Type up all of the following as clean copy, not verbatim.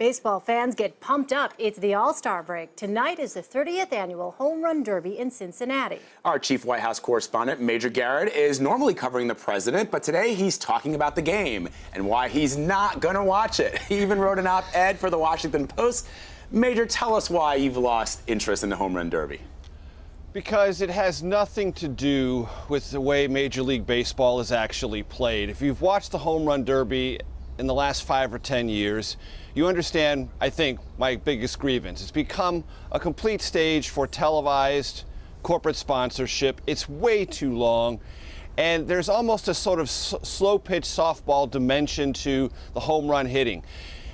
Baseball fans get pumped up. It's the All-Star break. Tonight is the 30th annual Home Run Derby in Cincinnati. Our chief White House correspondent, Major Garrett, is normally covering the president, but today he's talking about the game and why he's not going to watch it. He even wrote an op-ed for the Washington Post. Major, tell us why you've lost interest in the Home Run Derby. Because it has nothing to do with the way Major League Baseball is actually played. If you've watched the Home Run Derby in the last 5 or 10 years, you understand, I think, my biggest grievance. It's become a complete stage for televised corporate sponsorship. It's way too long. And there's almost a sort of slow-pitch softball dimension to the home run hitting.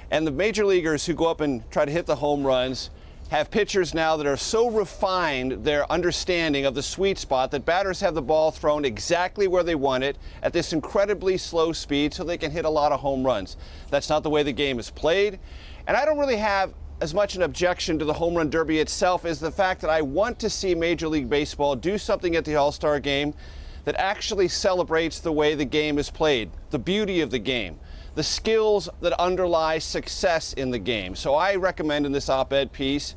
And the major leaguers who go up and try to hit the home runs have pitchers now that are so refined, their understanding of the sweet spot, that batters have the ball thrown exactly where they want it at this incredibly slow speed so they can hit a lot of home runs. That's not the way the game is played. And I don't really have as much an objection to the Home Run Derby itself as the fact that I want to see Major League Baseball do something at the All-Star game that actually celebrates the way the game is played, the beauty of the game, the skills that underlie success in the game. So I recommend in this op-ed piece,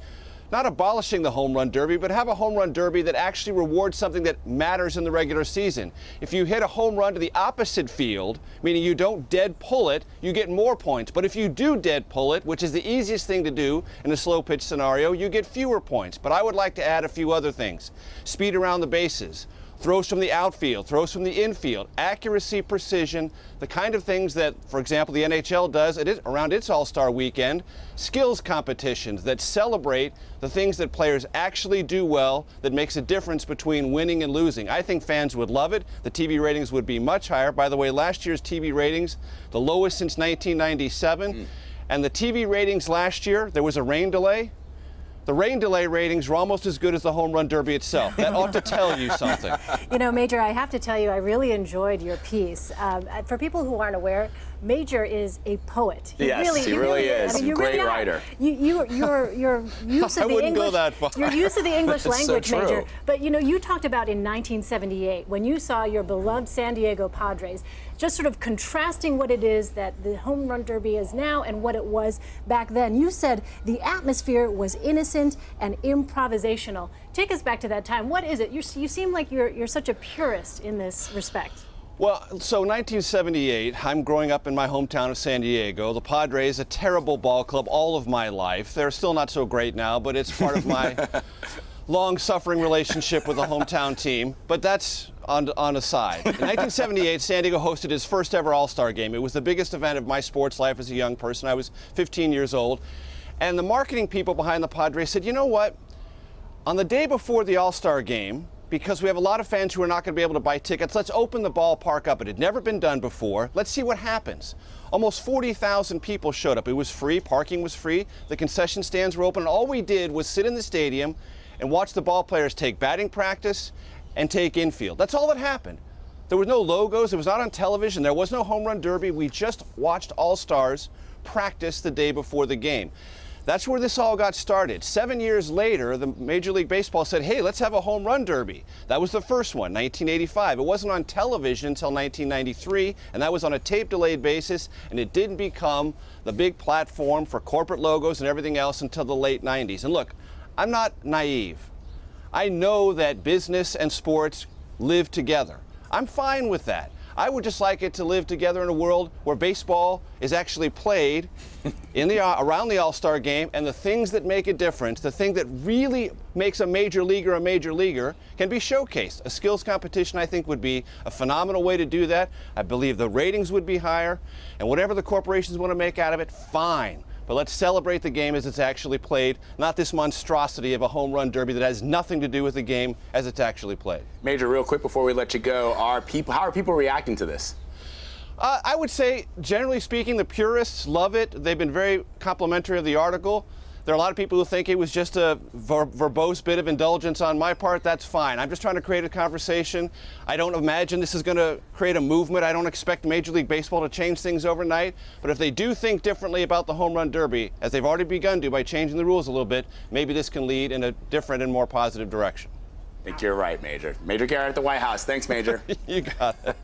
not abolishing the Home Run Derby, but have a Home Run Derby that actually rewards something that matters in the regular season. If you hit a home run to the opposite field, meaning you don't dead pull it, you get more points. But if you do dead pull it, which is the easiest thing to do in a slow pitch scenario, you get fewer points. But I would like to add a few other things. Speed around the bases, throws from the outfield, throws from the infield, accuracy, precision, the kind of things that, for example, the NHL does around its All-Star weekend, skills competitions that celebrate the things that players actually do well that makes a difference between winning and losing. I think fans would love it. The TV ratings would be much higher. By the way, last year's TV ratings, the lowest since 1997. And the TV ratings last year, there was a rain delay. The rain delay ratings were almost as good as the Home Run Derby itself. That ought to tell you something. You know, Major, I have to tell you, I really enjoyed your piece. For people who aren't aware, Major is a poet. He really is. I mean, great writer. Your use of the English, your use of the English language, so Major. But you know, you talked about in 1978 when you saw your beloved San Diego Padres, just sort of contrasting what it is that the Home Run Derby is now and what it was back then. You said the atmosphere was innocent and improvisational. Take us back to that time. What is it? You seem like you're such a purist in this respect. Well, so 1978, I'm growing up in my hometown of San Diego. The Padres, a terrible ball club all of my life. They're still not so great now, but it's part of my long-suffering relationship with the hometown team. But that's on a side. In 1978, San Diego hosted its first ever All-Star game. It was the biggest event of my sports life as a young person. I was 15 years old. And the marketing people behind the Padres said, you know what? On the day before the All-Star game, because we have a lot of fans who are not going to be able to buy tickets, let's open the ballpark up. It had never been done before. Let's see what happens. Almost 40,000 people showed up. It was free. Parking was free. The concession stands were open. And all we did was sit in the stadium and watch the ball players take batting practice and take infield. That's all that happened. There was no logos. It was not on television. There was no Home Run Derby. We just watched All-Stars practice the day before the game. That's where this all got started. 7 years later, the Major League Baseball said, hey, let's have a Home Run Derby. That was the first one, 1985. It wasn't on television until 1993, and that was on a tape-delayed basis, and it didn't become the big platform for corporate logos and everything else until the late 90s. And look, I'm not naive. I know that business and sports live together. I'm fine with that. I would just like it to live together in a world where baseball is actually played around the All-Star game, and the things that make a difference, the thing that really makes a major leaguer can be showcased. A skills competition, I think, would be a phenomenal way to do that. I believe the ratings would be higher, and whatever the corporations want to make out of it, fine. But let's celebrate the game as it's actually played, not this monstrosity of a Home Run Derby that has nothing to do with the game as it's actually played. Major, real quick before we let you go, how are people reacting to this? I would say, generally speaking, the purists love it. They've been very complimentary of the article. There are a lot of people who think it was just a verbose bit of indulgence on my part. That's fine. I'm just trying to create a conversation. I don't imagine this is going to create a movement. I don't expect Major League Baseball to change things overnight. But if they do think differently about the Home Run Derby, as they've already begun to by changing the rules a little bit, maybe this can lead in a different and more positive direction. I think you're right, Major. Major Garrett at the White House. Thanks, Major. You got it.